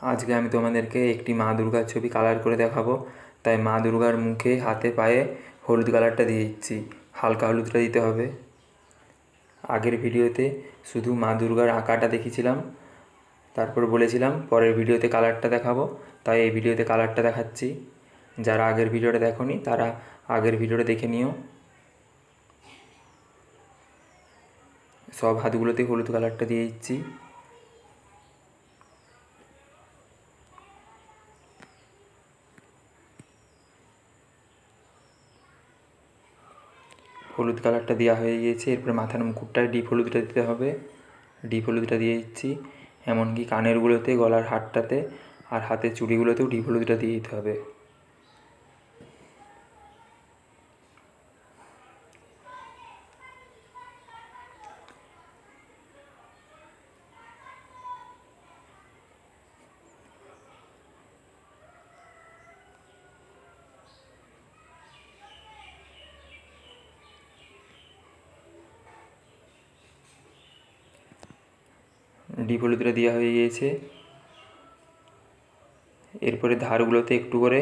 আজকে আমি তোমাদেরকে একটি মা দুর্গার ছবি কালার করে দেখাবো। তাই মা দুর্গার মুখে, হাতে, পায়ে হলুদ কালারটা দিয়ে দিচ্ছি। হালকা হলুদটা দিতে হবে। আগের ভিডিওতে শুধু মা দুর্গার আঁকাটা দেখিয়েছিলাম, তারপর বলেছিলাম পরের ভিডিওতে কালারটা দেখাবো, তাই এই ভিডিওতে কালারটা দেখাচ্ছি। যারা আগের ভিডিওটা দেখোনি তারা আগের ভিডিওটা দেখে নিও। সব হাতগুলোতে হলুদ কালারটা দিয়ে দিচ্ছি। হলুদ কালারটা দেওয়া হয়ে গিয়েছে। এরপরে মাথার মুকুটটায় ডিপ হলুদটা দিতে হবে। ডিপ হলুদটা দিয়ে দিচ্ছি। এমনকি কানেরগুলোতে, গলার হারটাতে আর হাতের চুড়িগুলোতেও ডিপ হলুদটা দিয়ে দিতে হবে। ডিপ হলুদটা দেওয়া হয়ে গিয়েছে। এরপরে ধারগুলোতে একটু করে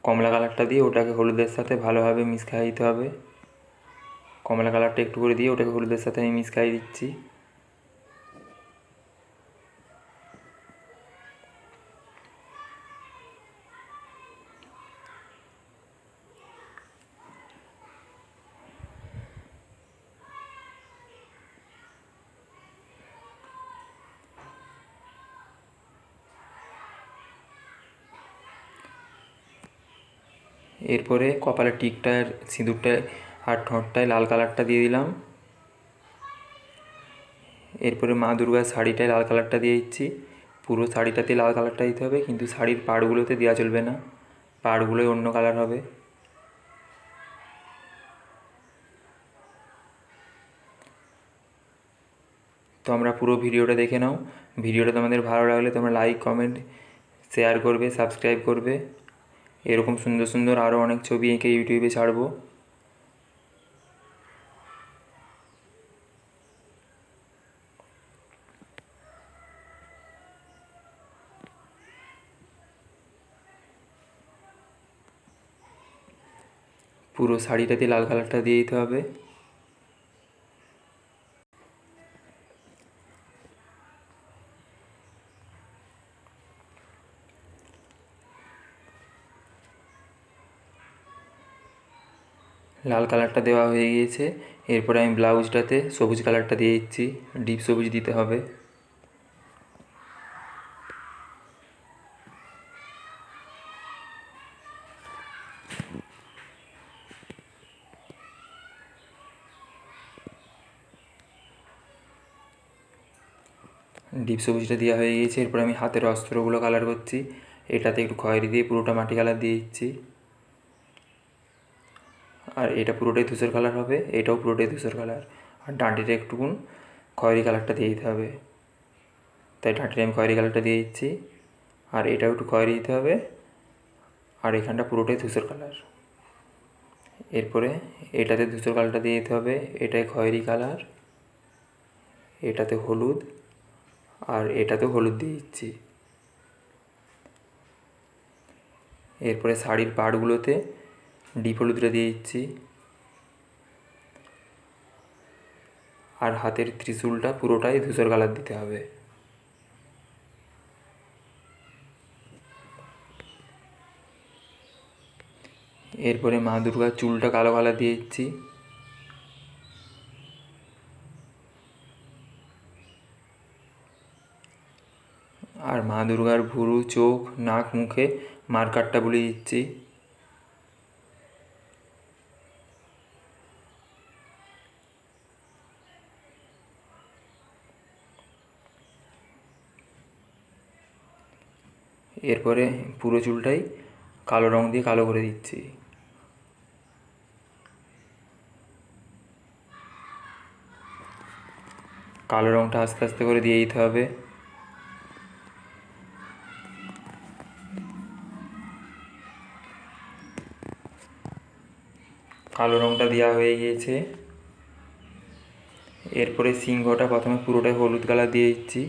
কমলা কালারটা দিয়ে ওটাকে হলুদের সাথে ভালোভাবে মিশিয়ে দিতে হবে। কমলা কালারটা একটু করে দিয়ে ওটাকে হলুদের সাথে আমি মিশিয়ে দিচ্ছি। এরপরে কপালের টিকটার, সিঁদুরটায় আর ঠোঁটটায় লাল কালারটা দিয়ে দিলাম। এরপরে মা দুর্গার শাড়িটায় লাল কালারটা দিয়ে দিচ্ছি। পুরো শাড়িটাতে লাল কালারটা দিতে হবে, কিন্তু শাড়ির পাড়গুলোতে দেওয়া চলবে না, পাড়গুলোয় অন্য কালার হবে। তো আমরা পুরো ভিডিওটা দেখে নাও। ভিডিওটা তোমাদের ভালো লাগলে তোমরা লাইক, কমেন্ট, শেয়ার করবে, সাবস্ক্রাইব করবে। এরকম সুন্দর সুন্দর আরও অনেক ছবি এঁকে ইউটিউবে ছাড়বো। পুরো শাড়িটাতে লাল কালারটা দিয়ে দিতে হবে। লাল কালারটা দেওয়া হয়ে গিয়েছে। এরপরে আমি ব্লাউজটাতে সবুজ কালারটা দিয়ে দিচ্ছি। ডিপ সবুজ দিতে হবে। ডিপ সবুজটা দেওয়া হয়ে গিয়েছে। এরপর আমি হাতের অস্ত্রগুলো কালার করছি। এটাতে একটু খয়েরি দিয়ে পুরোটা মাটি কালার দিয়ে দিচ্ছি। আর এটা পুরোটাই ধূসর কালার হবে, এটাও পুরোটাই ধূসর কালার। আর ডাঁটিটা একটুকুন খয়েরি কালারটা দিয়ে দিতে হবে, তাই ডাঁটিটা আমি খয়েরি কালারটা দিয়ে দিচ্ছি। আর এটাও একটু খয়েরি দিতে হবে। আর এখানটা পুরোটাই ধূসর কালার। এরপরে এটাতে ধূসর কালারটা দিয়ে দিতে হবে, এটাই খয়েরি কালার, এটাতে হলুদ, আর এটাতেও হলুদ দিয়ে দিচ্ছি। এরপরে শাড়ির পাড়গুলোতে ডিপ হলুদটা দিয়ে দিচ্ছি। আর হাতের ত্রিশূলটা পুরোটাই ধূসর কালার দিতে হবে। এরপরে মা দুর্গার চুলটা কালো কালার দিয়ে দিচ্ছি। আর মা দুর্গার ভুরু, চোখ, নাক, মুখে মার্কারটা বুলিয়ে দিচ্ছি। এরপরে পুরো চুলটাই কালো রং দিয়ে কালো করে দিচ্ছি। কালো রংটা আস্তে আস্তে করে দিয়ে দিতে হবে। কালো রংটা দেওয়া হয়ে গিয়েছে। এরপরে সিংহটা প্রথমে পুরোটাই হলুদ কালার দিয়ে দিচ্ছি।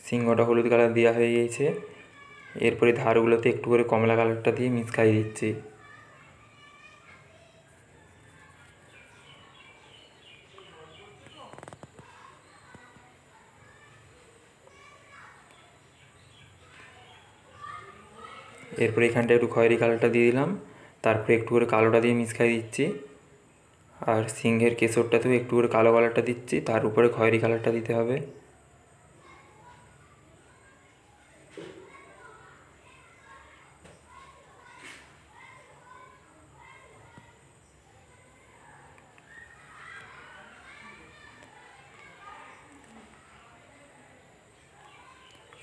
সিংহটা হলুদ কালার দেওয়া হয়ে গিয়েছে। এরপরে ধারগুলোতে একটু করে কমলা কালারটা দিয়ে মিশিয়ে দিচ্ছি। এরপরে এখানটা একটু খয়েরি কালারটা দিয়ে দিলাম, তারপরে একটু করে কালোটা দিয়ে মিশিয়ে দিচ্ছি। আর সিংহের কেশরটাতেও একটু করে কালো কালারটা দিচ্ছি, তার উপরে খয়েরি কালারটা দিতে হবে।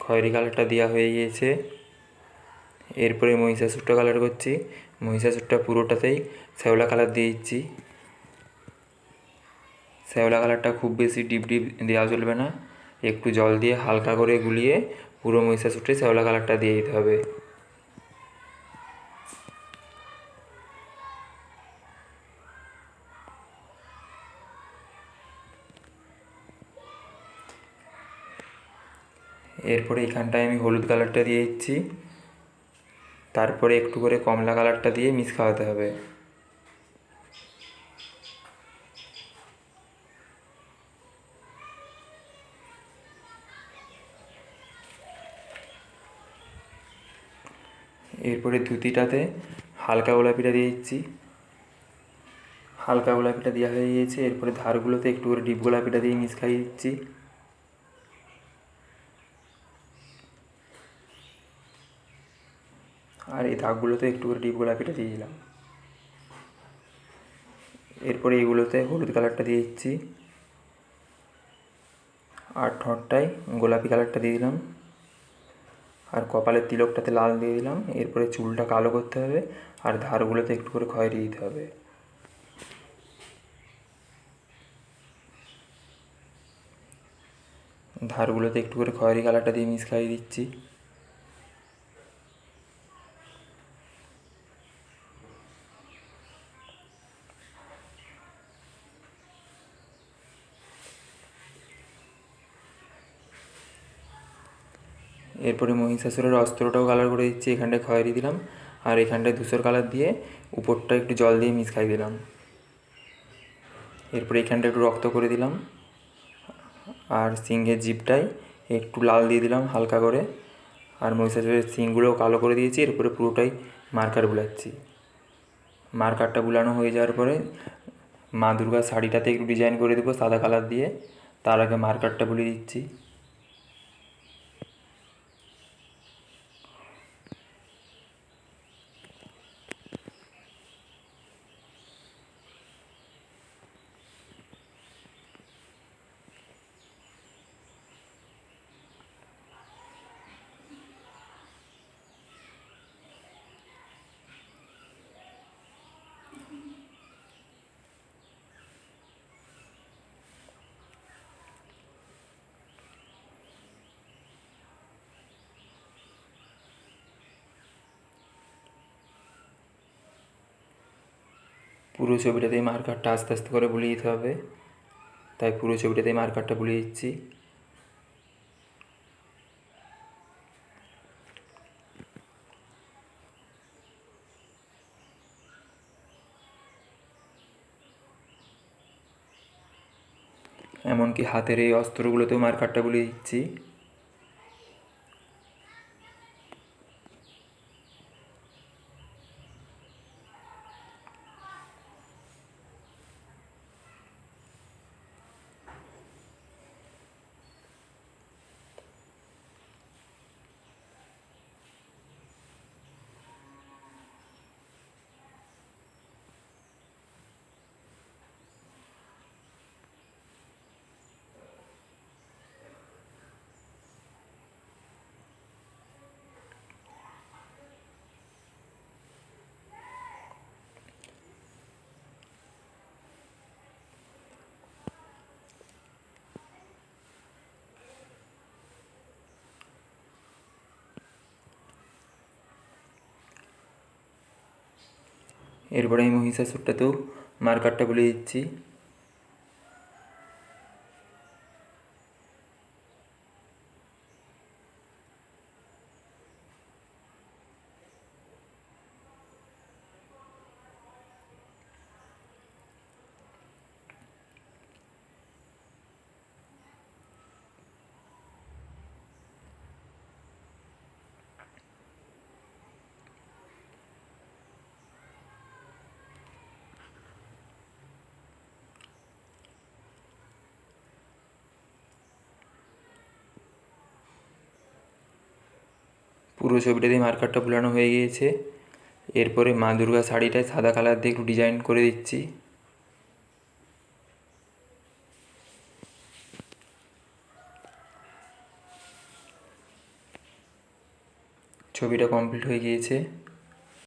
খয়েরি কালারটা দেওয়া হয়ে গিয়েছে। এরপরে মহিষাসুরটা কালার করছি। মহিষাসুরটা পুরোটাতেই শ্যাওলা কালার দিয়ে দিচ্ছি। শ্যাওলা কালারটা খুব বেশি ডিপ ডিপ দেওয়া চলবে না, একটু জল দিয়ে হালকা করে গুলিয়ে পুরো মহিষাসুরটাই শ্যাওলা কালারটা দিয়ে দিতে হবে। এরপরে এখানটায় আমি হলুদ কালারটা দিয়ে দিচ্ছি, তারপরে একটু করে কমলা কালারটা দিয়ে মিক্স খাওয়াতে হবে। এরপরে ধুতিটাতে হালকা গোলাপিটা দিয়ে দিচ্ছি। হালকা গোলাপিটা দেওয়া হয়ে গিয়েছে। এরপরে ধারগুলোতে একটু করে ডিপ গোলাপিটা দিয়ে মিক্স খাইয়ে দিচ্ছি। আর এই দাগগুলোতে একটু করে ডিপ গোলাপিটা দিয়ে দিলাম। এরপরে এইগুলোতে হলুদ কালারটা দিয়ে দিচ্ছি, আর ঠোঁটটায় গোলাপি কালারটা দিয়ে দিলাম, আর কপালের তিলকটাতে লাল দিয়ে দিলাম। এরপরে চুলটা কালো করতে হবে, আর ধারগুলোতে একটু করে খয়েরি দিতে হবে। ধারগুলোতে একটু করে খয়েরি কালারটা দিয়ে মিক্স খাইয়ে দিচ্ছি। এরপরে মহিষাসুরের অস্ত্রটাও কালার করে দিচ্ছি। এখানটায় খয়েরি দিলাম, আর এখানটায় ধূসর কালার দিয়ে উপরটা একটু জল দিয়ে মিক্স খাইয়ে দিলাম। এরপরে এখানটা একটু রক্ত করে দিলাম, আর সিংহের জিভটায় একটু লাল দিয়ে দিলাম হালকা করে, আর মহিষাসুরের সিংগুলোও কালো করে দিয়েছি। এরপরে পুরোটাই মার্কার বুলাচ্ছি। মার্কারটা বুলানো হয়ে যাওয়ার পরে মা দুর্গার শাড়িটাতে একটু ডিজাইন করে দেবো সাদা কালার দিয়ে, তার আগে মার্কারটা বুলিয়ে দিচ্ছি। পুরো ছবিটাতেই মার্কারটা আস্তে আস্তে করে বুলিয়ে দিতে হবে, তাই পুরো ছবিটাতেই মার্কারটা বুলিয়ে দিচ্ছি। এমনকি হাতের এই অস্ত্রগুলোতেও মার্কারটা বুলিয়ে দিচ্ছি। এরপরে এই মহিষাসুরটাতেও মার্কারটা বুলিয়ে দিচ্ছি। পুরো ছবিটা দিয়ে মার্কারটা বোলানো হয়ে গিয়েছে। এরপরে মা দুর্গা শাড়িটায় সাদা কালার দিয়ে একটু ডিজাইন করে দিচ্ছি। ছবিটা কমপ্লিট হয়ে গিয়েছে।